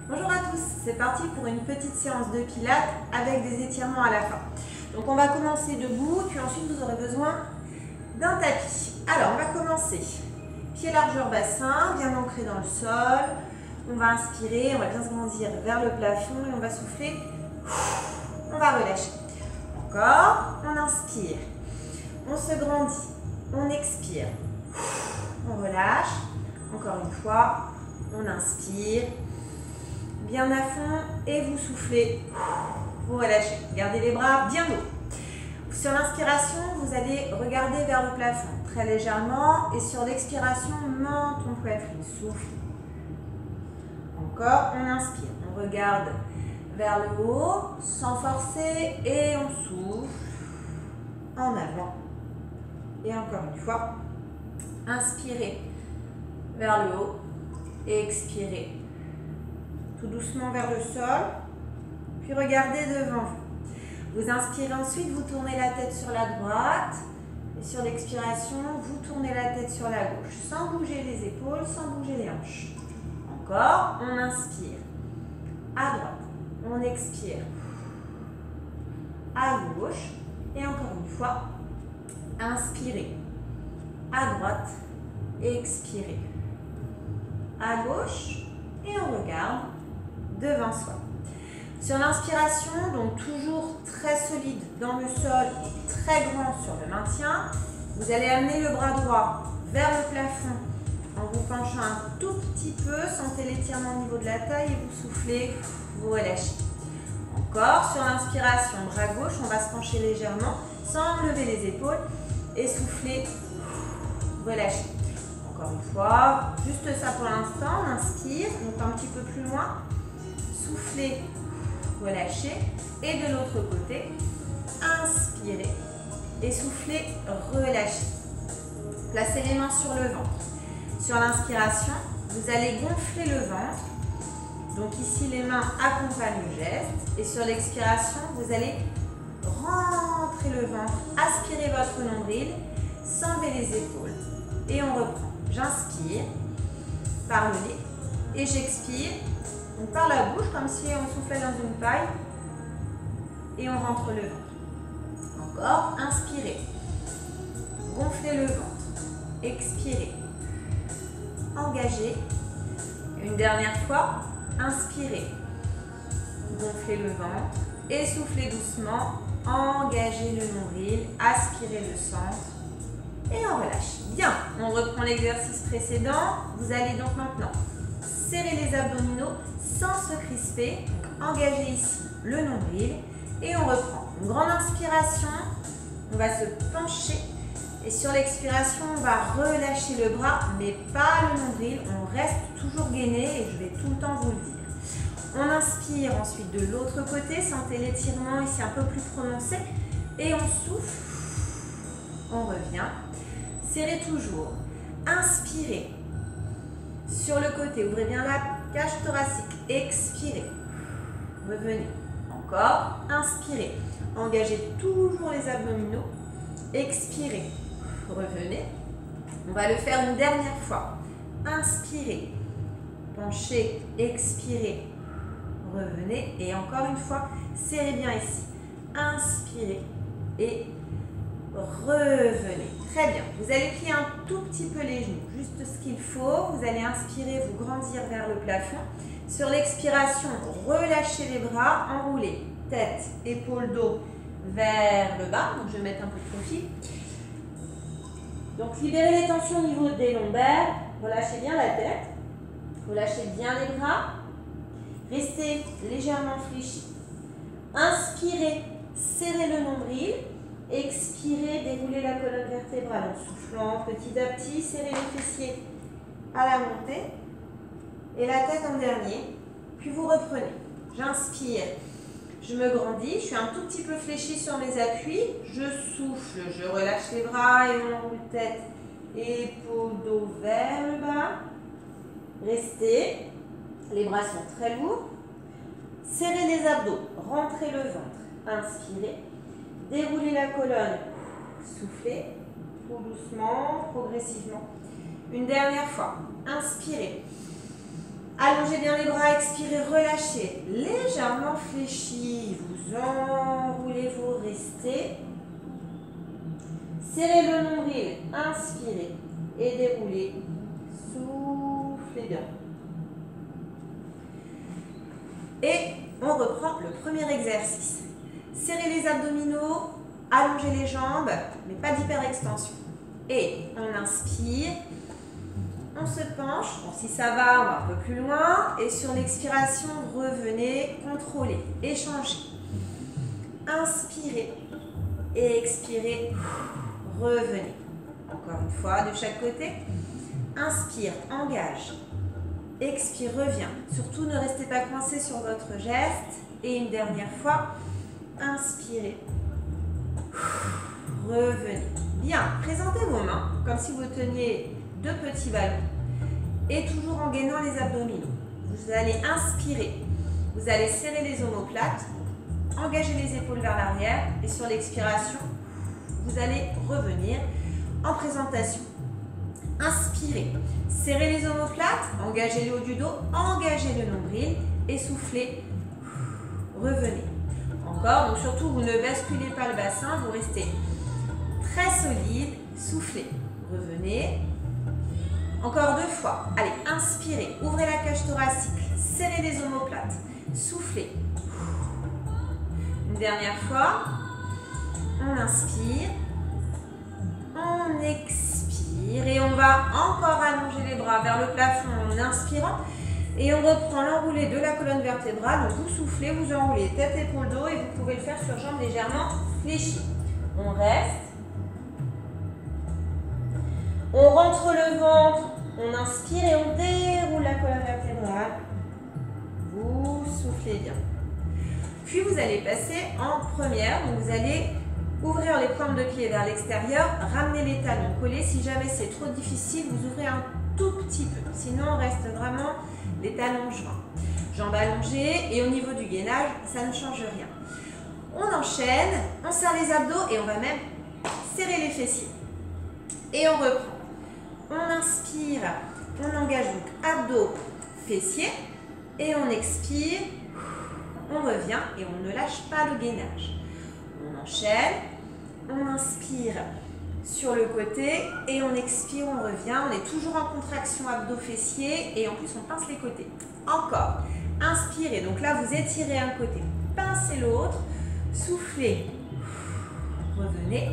Bonjour à tous, c'est parti pour une petite séance de pilates avec des étirements à la fin. Donc on va commencer debout, puis ensuite vous aurez besoin d'un tapis. Alors on va commencer, pied largeur bassin, bien ancré dans le sol. On va inspirer, on va bien se grandir vers le plafond et on va souffler. On va relâcher. Encore, on inspire, on se grandit, on expire, on relâche. Encore une fois, on inspire, bien à fond et vous soufflez, vous relâchez. Gardez les bras bien hauts. Sur l'inspiration, vous allez regarder vers le plafond très légèrement et sur l'expiration, menton poitrine, souffle. Encore, on inspire, on regarde vers le haut sans forcer et on souffle en avant. Et encore une fois, inspirez vers le haut et expirez tout doucement vers le sol, puis regardez devant vous. Vous inspirez ensuite, vous tournez la tête sur la droite et sur l'expiration, vous tournez la tête sur la gauche, sans bouger les épaules, sans bouger les hanches. Encore, on inspire à droite, on expire à gauche et encore une fois, inspirez à droite et expirez à gauche et on regarde devant soi. Sur l'inspiration, donc toujours très solide dans le sol et très grand sur le maintien, vous allez amener le bras droit vers le plafond en vous penchant un tout petit peu, sentez l'étirement au niveau de la taille et vous soufflez, vous relâchez. Encore, sur l'inspiration, bras gauche, on va se pencher légèrement sans lever les épaules et souffler, relâcher. Encore une fois, juste ça pour l'instant, on inspire, on va un petit peu plus loin, soufflez, relâchez, et de l'autre côté, inspirez et soufflez, relâchez. Placez les mains sur le ventre. Sur l'inspiration, vous allez gonfler le ventre, donc ici les mains accompagnent le geste, et sur l'expiration, vous allez rentrer le ventre, aspirez votre nombril, sans lever les épaules, et on reprend. J'inspire par le nez et j'expire par la bouche comme si on soufflait dans une paille et on rentre le ventre. Encore, inspirez, gonflez le ventre, expirez, engagez. Une dernière fois, inspirez, gonflez le ventre, essoufflez doucement, engagez le nombril, aspirez le centre. Et on relâche. Bien, on reprend l'exercice précédent. Vous allez donc maintenant serrer les abdominaux sans se crisper. Donc, engagez ici le nombril et on reprend. Une grande inspiration, on va se pencher et sur l'expiration, on va relâcher le bras, mais pas le nombril. On reste toujours gainé et je vais tout le temps vous le dire. On inspire ensuite de l'autre côté, sentez l'étirement ici un peu plus prononcé et on souffle, on revient. Serrez toujours. Inspirez. Sur le côté, ouvrez bien la cage thoracique. Expirez. Revenez. Encore. Inspirez. Engagez toujours les abdominaux. Expirez. Revenez. On va le faire une dernière fois. Inspirez. Penchez. Expirez. Revenez. Et encore une fois, serrez bien ici. Inspirez. Et revenez. Très bien. Vous allez plier un tout petit peu les genoux, juste ce qu'il faut. Vous allez inspirer, vous grandir vers le plafond. Sur l'expiration, relâchez les bras, enroulez tête, épaules, dos vers le bas. Donc je vais mettre un peu de profil. Donc libérez les tensions au niveau des lombaires. Relâchez bien la tête. Relâchez bien les bras. Restez légèrement fléchis. Inspirez, serrez le nombril. Expirez, déroulez la colonne vertébrale en soufflant petit à petit, serrez les fessiers à la montée et la tête en dernier, puis vous reprenez. J'inspire, je me grandis, je suis un tout petit peu fléchie sur mes appuis, je souffle, je relâche les bras et on enroule tête, épaules, dos vers le bas. Restez, les bras sont très lourds, serrez les abdos, rentrez le ventre, inspirez. Déroulez la colonne, soufflez, tout doucement, progressivement. Une dernière fois, inspirez. Allongez bien les bras, expirez, relâchez. Légèrement fléchi, vous enroulez, vous restez. Serrez le nombril, inspirez et déroulez. Soufflez bien. Et on reprend le premier exercice. Serrez les abdominaux, allongez les jambes, mais pas d'hyperextension. Et on inspire, on se penche. Bon, si ça va, on va un peu plus loin. Et sur l'expiration, revenez, contrôlez, échangez. Inspirez et expirez, revenez. Encore une fois, de chaque côté. Inspire, engage. Expire, reviens. Surtout, ne restez pas coincé sur votre geste. Et une dernière fois, inspirez. Revenez. Bien, présentez vos mains comme si vous teniez deux petits ballons. Et toujours en gainant les abdominaux. Vous allez inspirer. Vous allez serrer les omoplates. Engagez les épaules vers l'arrière. Et sur l'expiration, vous allez revenir en présentation. Inspirez. Serrez les omoplates, engagez le haut du dos, engagez le nombril et soufflez. Revenez. Encore, donc surtout vous ne basculez pas le bassin, vous restez très solide, soufflez. Revenez. Encore 2 fois. Allez, inspirez, ouvrez la cage thoracique, serrez les omoplates, soufflez. Une dernière fois. On inspire, on expire et on va encore allonger les bras vers le plafond en inspirant et on reprend l'enroulé de la colonne vertébrale. Donc vous soufflez, vous enroulez tête, épaule, dos et vous pouvez le faire sur jambes légèrement fléchies. On reste. On rentre le ventre, on inspire et on déroule la colonne vertébrale. Vous soufflez bien. Puis vous allez passer en première, donc vous allez ouvrir les pointes de pied vers l'extérieur, ramener les talons collés. Si jamais c'est trop difficile, vous ouvrez un tout petit peu. Sinon, on reste vraiment les talons joints. Jambes allongées et au niveau du gainage, ça ne change rien. On enchaîne, on serre les abdos et on va même serrer les fessiers. Et on reprend. On inspire, on engage donc abdos, fessiers et on expire. On revient et on ne lâche pas le gainage. On enchaîne, on inspire sur le côté et on expire, on revient. On est toujours en contraction abdos-fessiers et en plus on pince les côtés. Encore, inspirez, donc là vous étirez un côté, pincez l'autre, soufflez, revenez.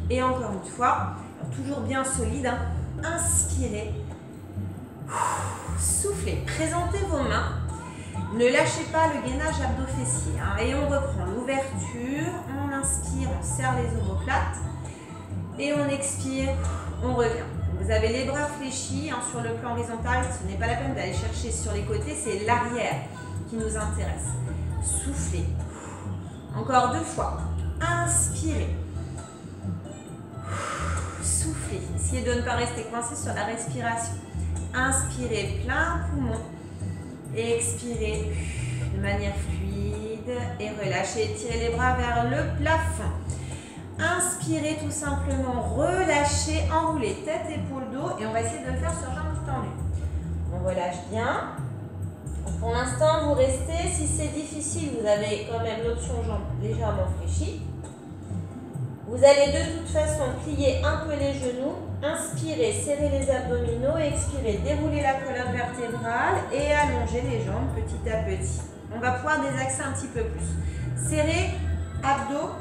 Et encore une fois, toujours bien solide, hein. Inspirez, soufflez, présentez vos mains. Ne lâchez pas le gainage abdos-fessiers. Hein, et on reprend l'ouverture. On inspire, on serre les omoplates. Et on expire, on revient. Vous avez les bras fléchis hein, sur le plan horizontal. Ce n'est pas la peine d'aller chercher sur les côtés. C'est l'arrière qui nous intéresse. Soufflez. Encore 2 fois. Inspirez. Soufflez. Essayez de ne pas rester coincé sur la respiration. Inspirez plein poumon. Et expirez de manière fluide et relâchez, tirez les bras vers le plafond. Inspirez tout simplement, relâchez, enroulez tête, épaule, dos et on va essayer de le faire sur jambes tendues. On relâche bien. Pour l'instant, vous restez. Si c'est difficile, vous avez quand même l'option jambes légèrement fléchies. Vous allez de toute façon plier un peu les genoux. Inspirez, serrez les abdominaux, expirez, déroulez la colonne vertébrale et allongez les jambes petit à petit. On va pouvoir désaxer un petit peu plus. Serrez, abdos,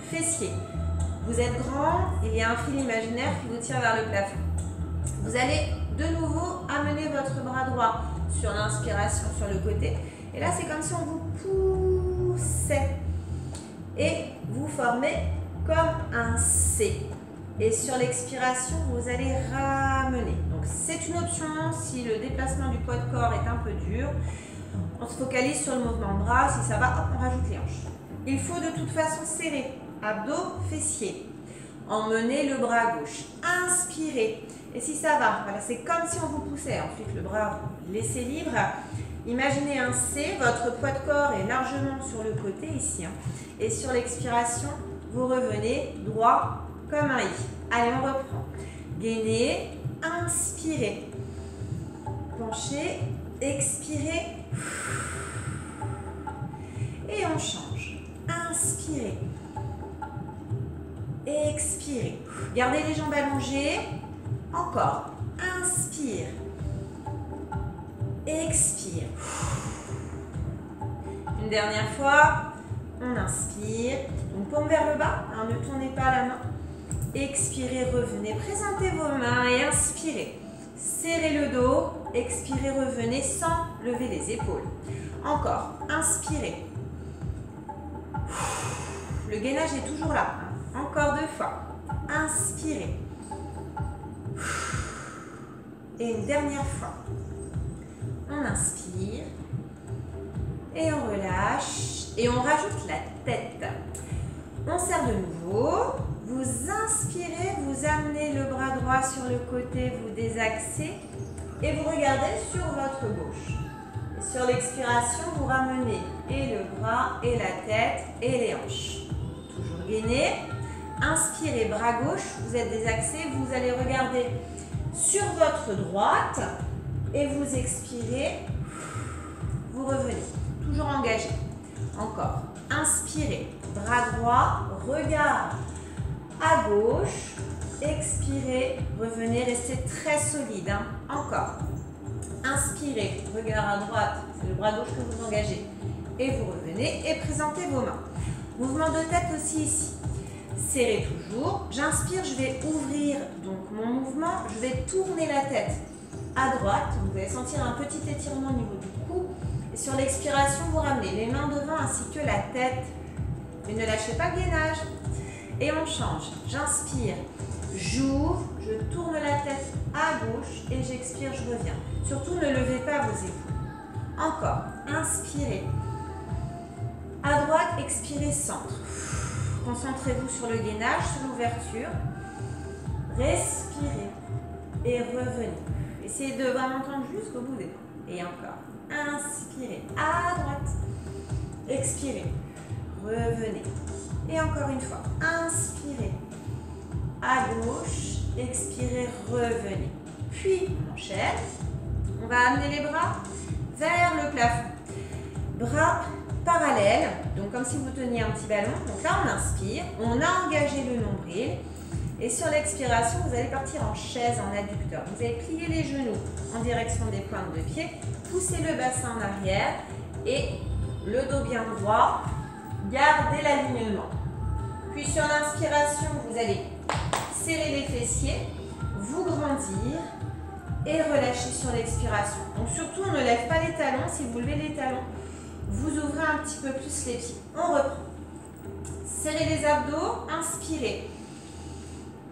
fessiers. Vous êtes grand, il y a un fil imaginaire qui vous tire vers le plafond. Vous allez de nouveau amener votre bras droit sur l'inspiration sur le côté. Et là, c'est comme si on vous poussait. Et vous formez comme un C. Et sur l'expiration, vous allez ramener. Donc, c'est une option si le déplacement du poids de corps est un peu dur. On se focalise sur le mouvement de bras. Si ça va, hop, on rajoute les hanches. Il faut de toute façon serrer. Abdos, fessiers. Emmenez le bras à gauche. Inspirez. Et si ça va, voilà, c'est comme si on vous poussait. Ensuite, le bras, laissez libre. Imaginez un C. Votre poids de corps est largement sur le côté ici. Et sur l'expiration, vous revenez droit comme un I. Allez, on reprend. Gainez, inspirez. Penchez, Expirez. Et on change. Inspirez. Expirez. Gardez les jambes allongées. Encore. Inspire. Expire. Une dernière fois. On inspire. Une paume vers le bas. Hein, ne tournez pas la main. Expirez, revenez. Présentez vos mains et inspirez. Serrez le dos. Expirez, revenez sans lever les épaules. Encore. Inspirez. Le gainage est toujours là. Encore 2 fois. Inspirez. Et une dernière fois. On inspire. Et on relâche. Et on rajoute la tête. On serre de nouveau. Vous inspirez, vous amenez le bras droit sur le côté, vous désaxez. Et vous regardez sur votre gauche. Et sur l'expiration, vous ramenez et le bras, et la tête, et les hanches. Toujours gainé. Inspirez, bras gauche, vous êtes désaxé, vous allez regarder sur votre droite et vous expirez, vous revenez, toujours engagé. Encore, inspirez, bras droit, regard à gauche, expirez, revenez, restez très solide. Hein. Encore, inspirez, regard à droite, c'est le bras gauche que vous engagez et vous revenez et présentez vos mains. Mouvement de tête aussi ici. Serrez toujours. J'inspire, je vais ouvrir donc mon mouvement. Je vais tourner la tête à droite. Vous allez sentir un petit étirement au niveau du cou. Et sur l'expiration, vous ramenez les mains devant ainsi que la tête. Mais ne lâchez pas le gainage. Et on change. J'inspire, j'ouvre, je tourne la tête à gauche et j'expire, je reviens. Surtout, ne levez pas vos épaules. Encore. Inspirez. À droite, expirez, centre. Concentrez-vous sur le gainage, sur l'ouverture. Respirez et revenez. Essayez de vraiment tendre jusqu'au bout des doigts. Et encore. Inspirez à droite. Expirez. Revenez. Et encore une fois. Inspirez à gauche. Expirez, revenez. Puis, on enchaîne. On va amener les bras vers le plafond. Bras parallèle, donc comme si vous teniez un petit ballon. Donc là, on inspire, on a engagé le nombril. Et sur l'expiration, vous allez partir en chaise, en adducteur. Vous allez plier les genoux en direction des pointes de pied, pousser le bassin en arrière et le dos bien droit. Gardez l'alignement. Puis sur l'inspiration, vous allez serrer les fessiers, vous grandir et relâcher sur l'expiration. Donc surtout, on ne lève pas les talons. Si vous levez les talons, vous ouvrez un petit peu plus les pieds. On reprend. Serrez les abdos. Inspirez.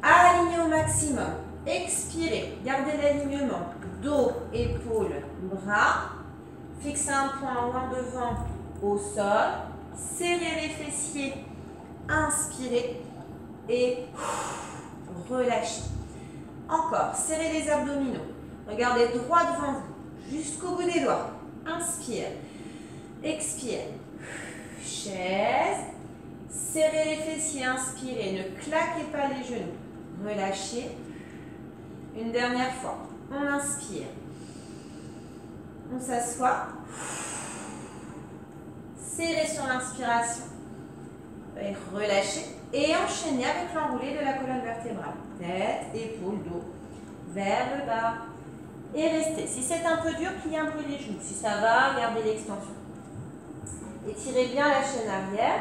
Alignez au maximum. Expirez. Gardez l'alignement. Dos, épaules, bras. Fixez un point loin devant au sol. Serrez les fessiers. Inspirez. Et relâchez. Encore. Serrez les abdominaux. Regardez droit devant vous. Jusqu'au bout des doigts. Inspire. Expire. Chaise. Serrez les fessiers, inspirez. Ne claquez pas les genoux. Relâchez. Une dernière fois. On inspire. On s'assoit. Serrez sur l'inspiration. Et relâchez. Et enchaînez avec l'enroulé de la colonne vertébrale. Tête, épaule, dos. Vers le bas. Et restez. Si c'est un peu dur, pliez un peu les genoux. Si ça va, gardez l'extension. Étirez bien la chaîne arrière.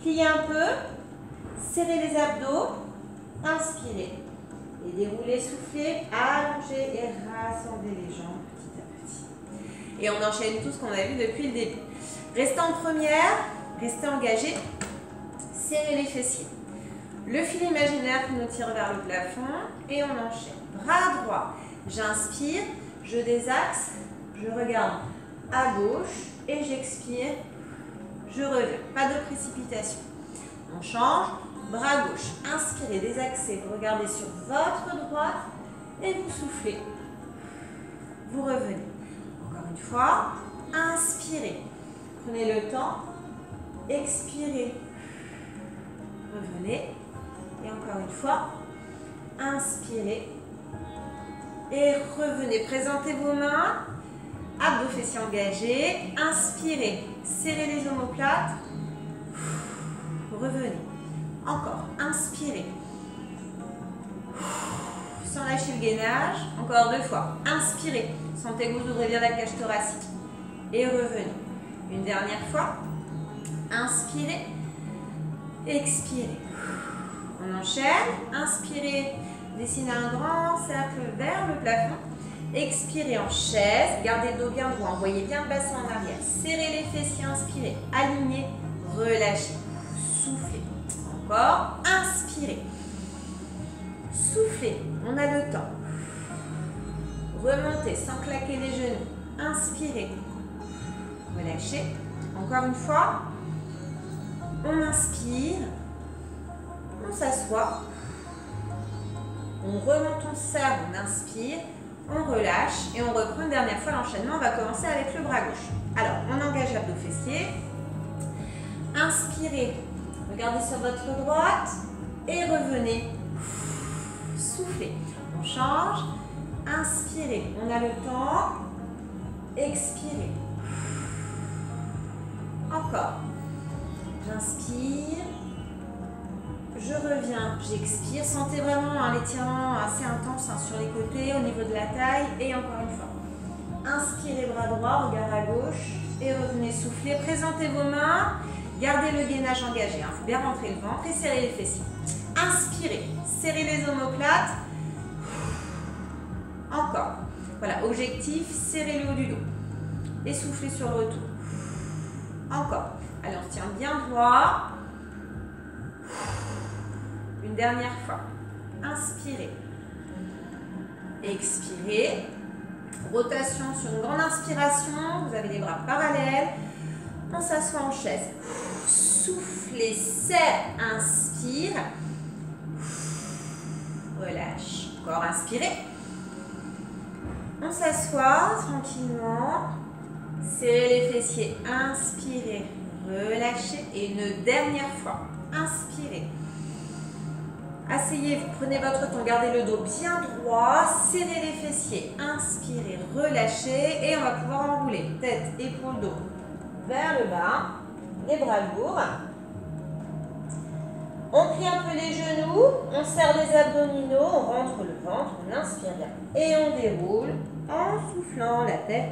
Pliez un peu. Serrez les abdos. Inspirez. Et déroulez, soufflez, allongez et rassemblez les jambes petit à petit. Et on enchaîne tout ce qu'on a vu depuis le début. Restez en première. Restez engagé. Serrez les fessiers. Le fil imaginaire qui nous tire vers le plafond. Et on enchaîne. Bras droit. J'inspire. Je désaxe. Je regarde à gauche. Et j'expire, je reviens. Pas de précipitation. On change. Bras gauche. Inspirez, désaxez. Vous regardez sur votre droite et vous soufflez. Vous revenez. Encore une fois. Inspirez. Prenez le temps. Expirez. Revenez. Et encore une fois. Inspirez. Et revenez. Présentez vos mains. abdos fessiers engagés. Inspirez, serrez les omoplates. Revenez. Encore, inspirez. Sans lâcher le gainage. Encore 2 fois. Inspirez. Sentez que vous ouvrez bien la cage thoracique. Et revenez. Une dernière fois. Inspirez. Expirez. On enchaîne. Inspirez. Dessinez un grand cercle vers le plafond. Expirez en chaise. Gardez le dos bien droit. Envoyez bien le bassin en arrière. Serrez les fessiers. Inspirez. Alignez. Relâchez. Soufflez. Encore. Inspirez. Soufflez. On a le temps. Remontez sans claquer les genoux. Inspirez. Relâchez. Encore une fois. On inspire. On s'assoit. On remonte, on serre, on inspire. On relâche et on reprend une dernière fois l'enchaînement. On va commencer avec le bras gauche. Alors, on engage l'abdos fessier. Inspirez. Regardez sur votre droite. Et revenez. Soufflez. On change. Inspirez. On a le temps. Expirez. Encore. J'inspire. Je reviens. J'expire. Sentez vraiment un étirement assez intense sur les côtés, au niveau de la taille. Et encore une fois. Inspirez, bras droit, regard à gauche. Et revenez souffler. Présentez vos mains. Gardez le gainage engagé. Il faut bien rentrer le ventre et serrer les fessiers. Inspirez. Serrez les omoplates. Encore. Voilà, objectif, serrez le haut du dos. Et soufflez sur le retour. Encore. Allez, on se tient bien droit. Une dernière fois. Inspirez. Expirez. Rotation sur une grande inspiration. Vous avez les bras parallèles. On s'assoit en chaise. Soufflez, serre, inspire. Relâche. Encore, inspirez. On s'assoit tranquillement. Serrez les fessiers. Inspirez. Relâchez. Et une dernière fois. Inspirez. Asseyez-vous. Prenez votre temps. Gardez le dos bien droit. Serrez les fessiers. Inspirez. Relâchez. Et on va pouvoir enrouler. Tête, épaule, dos vers le bas. Les bras lourds. On plie un peu les genoux, on serre les abdominaux, on rentre le ventre, on inspire bien. Et on déroule en soufflant la tête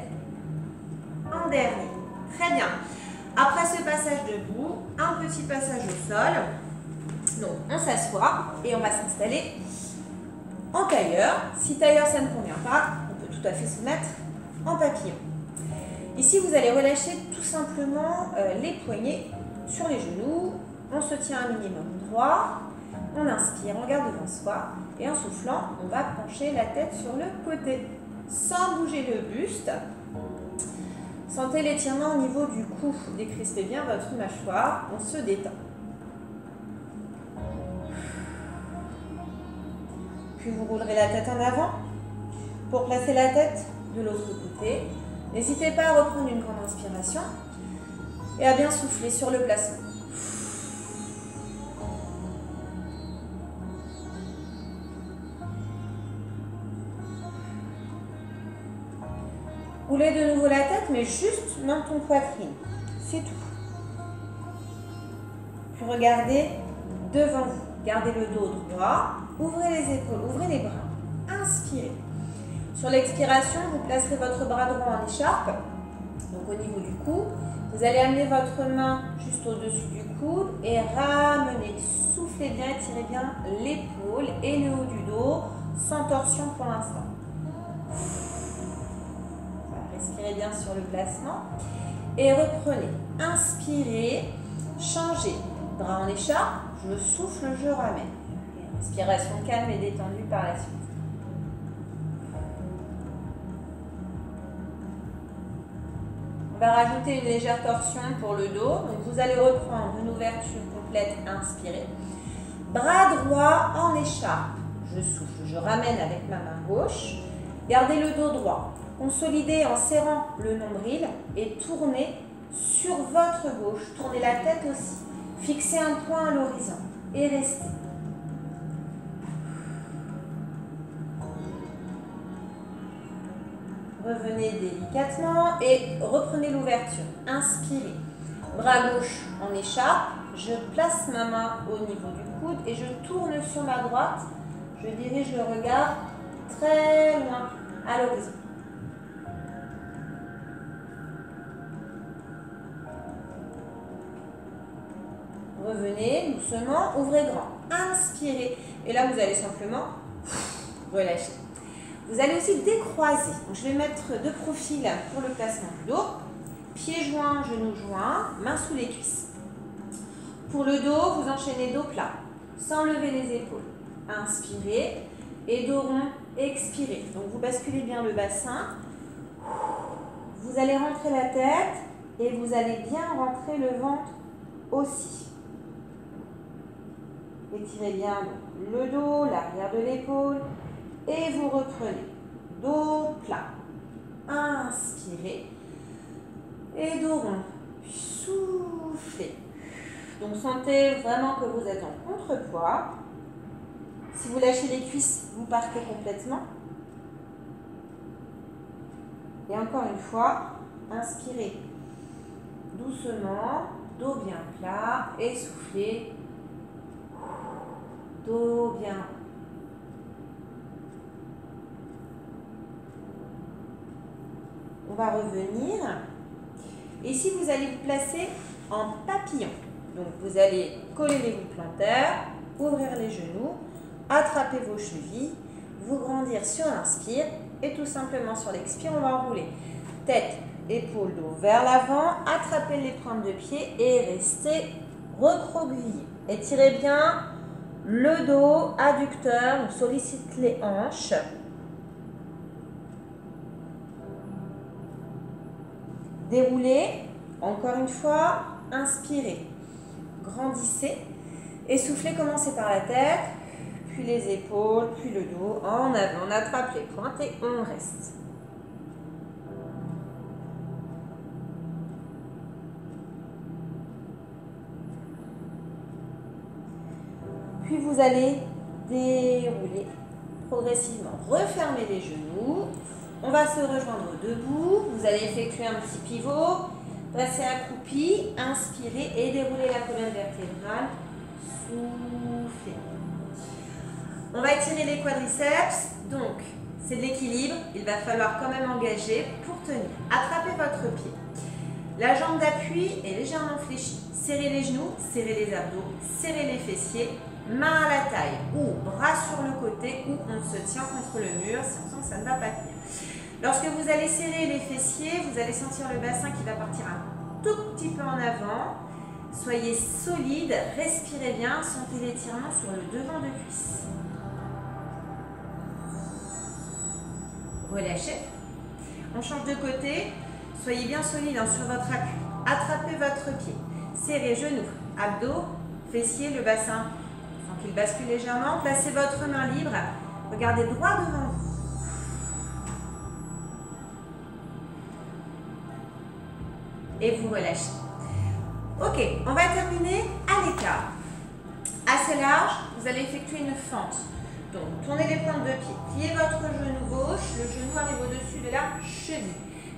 en dernier. Très bien. Après ce passage debout, un petit passage au sol. Donc on s'assoit et on va s'installer en tailleur. Si tailleur ça ne convient pas, on peut tout à fait se mettre en papillon. Ici vous allez relâcher tout simplement les poignets sur les genoux. On se tient un minimum droit, on inspire, on regarde devant soi et en soufflant, on va pencher la tête sur le côté sans bouger le buste. Sentez l'étirement au niveau du cou, décrispez bien votre mâchoire, on se détend. Puis vous roulerez la tête en avant pour placer la tête de l'autre côté. N'hésitez pas à reprendre une grande inspiration et à bien souffler sur le placement. Roulez de nouveau la tête, mais juste menton poitrine. C'est tout. Puis regardez devant vous. Gardez le dos droit. Ouvrez les épaules, ouvrez les bras. Inspirez. Sur l'expiration, vous placerez votre bras droit en écharpe. Donc au niveau du cou. Vous allez amener votre main juste au-dessus du coude et ramener. Soufflez bien, étirez bien l'épaule et le haut du dos, sans torsion pour l'instant. Respirez bien sur le placement et reprenez. Inspirez, changez. Bras en écharpe, je souffle, je ramène. Respiration calme et détendue par la suite. On va rajouter une légère torsion pour le dos. Donc vous allez reprendre une ouverture complète, inspirez. Bras droit en écharpe, je souffle, je ramène avec ma main gauche. Gardez le dos droit. Consolidez en serrant le nombril et tournez sur votre gauche. Tournez la tête aussi. Fixez un point à l'horizon et restez. Revenez délicatement et reprenez l'ouverture. Inspirez. Bras gauche en écharpe. Je place ma main au niveau du coude et je tourne sur ma droite. Je dirige le regard très loin à l'horizon. Revenez doucement, ouvrez grand. Inspirez. Et là, vous allez simplement relâcher. Vous allez aussi décroiser. Donc, je vais mettre de profil pour le placement du dos. Pieds joints, genoux joints, mains sous les cuisses. Pour le dos, vous enchaînez dos plat, sans lever les épaules. Inspirez et dos rond, expirez. Donc, vous basculez bien le bassin. Vous allez rentrer la tête et vous allez bien rentrer le ventre aussi. Étirez bien le dos, l'arrière de l'épaule et vous reprenez. Dos plat. Inspirez et dos rond. Soufflez. Donc sentez vraiment que vous êtes en contrepoids. Si vous lâchez les cuisses, vous partez complètement. Et encore une fois, inspirez doucement, dos bien plat et soufflez. Dos bien. On va revenir. Et ici, vous allez vous placer en papillon. Donc, vous allez coller les voûtes plantaires, ouvrir les genoux, attraper vos chevilles, vous grandir sur l'inspire et tout simplement sur l'expire, on va enrouler. Tête, épaules, dos vers l'avant, attrapez les pointes de pied et restez recroquevillé. Étirez bien le dos, adducteur, on sollicite les hanches. Déroulez, encore une fois, inspirez, grandissez et soufflez, commencez par la tête, puis les épaules, puis le dos, en avant, on attrape les pointes et on reste. Puis vous allez dérouler progressivement, refermer les genoux. On va se rejoindre debout. Vous allez effectuer un petit pivot, passer accroupi, inspirez et dérouler la colonne vertébrale. Soufflez. On va étirer les quadriceps. Donc, c'est de l'équilibre. Il va falloir quand même engager pour tenir. Attrapez votre pied. La jambe d'appui est légèrement fléchie. Serrez les genoux, serrez les abdos, serrez les fessiers. Main à la taille ou bras sur le côté ou on se tient contre le mur si on sent que ça ne va pas tenir. Lorsque vous allez serrer les fessiers, vous allez sentir le bassin qui va partir un tout petit peu en avant. Soyez solide, respirez bien, sentez l'étirement sur le devant de cuisse. Relâchez. On change de côté. Soyez bien solide sur votre appui. Attrapez votre pied. Serrez genoux, abdos, fessiers, le bassin. Qu'il bascule légèrement, placez votre main libre, regardez droit devant vous. Et vous relâchez. Ok, on va terminer à l'écart. Assez large, vous allez effectuer une fente. Donc, tournez les pointes de pied, pliez votre genou gauche, le genou arrive au-dessus de la cheville.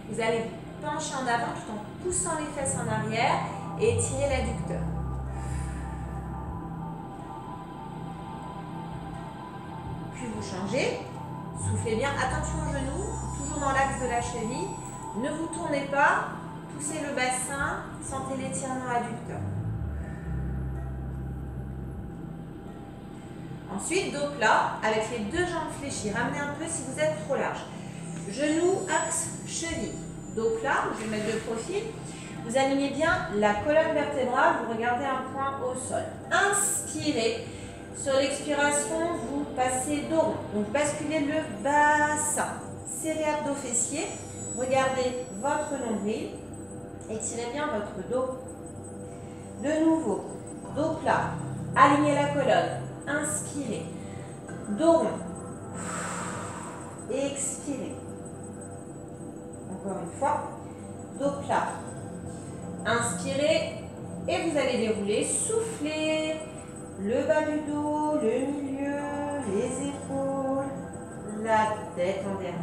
Vous allez vous pencher en avant tout en poussant les fesses en arrière et étirez l'adducteur. Vous changez, soufflez bien, attention aux genoux, toujours dans l'axe de la cheville, ne vous tournez pas, poussez le bassin, sentez l'étirement adducteur. Ensuite, dos plat, avec les deux jambes fléchies, ramenez un peu si vous êtes trop large. Genoux, axe, cheville, dos plat, je vais mettre de profil, vous alignez bien la colonne vertébrale, vous regardez un point au sol. Inspirez. Sur l'expiration, vous passez dos rond. Donc, basculez le bassin. Serrez abdos fessiers. Regardez votre nombril. Étirez bien votre dos. De nouveau, dos plat. Alignez la colonne. Inspirez. Dos rond. Et expirez. Encore une fois. Dos plat. Inspirez. Et vous allez dérouler. Soufflez. Le bas du dos, le milieu, les épaules, la tête en dernier.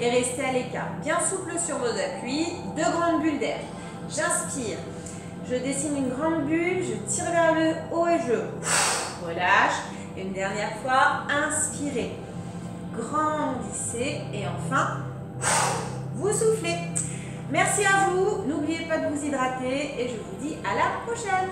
et restez à l'écart. Bien souple sur vos appuis, 2 grandes bulles d'air. J'inspire, je dessine une grande bulle, je tire vers le haut et je relâche. Une dernière fois, inspirez, grandissez et enfin, vous soufflez. Merci à vous, n'oubliez pas de vous hydrater et je vous dis à la prochaine.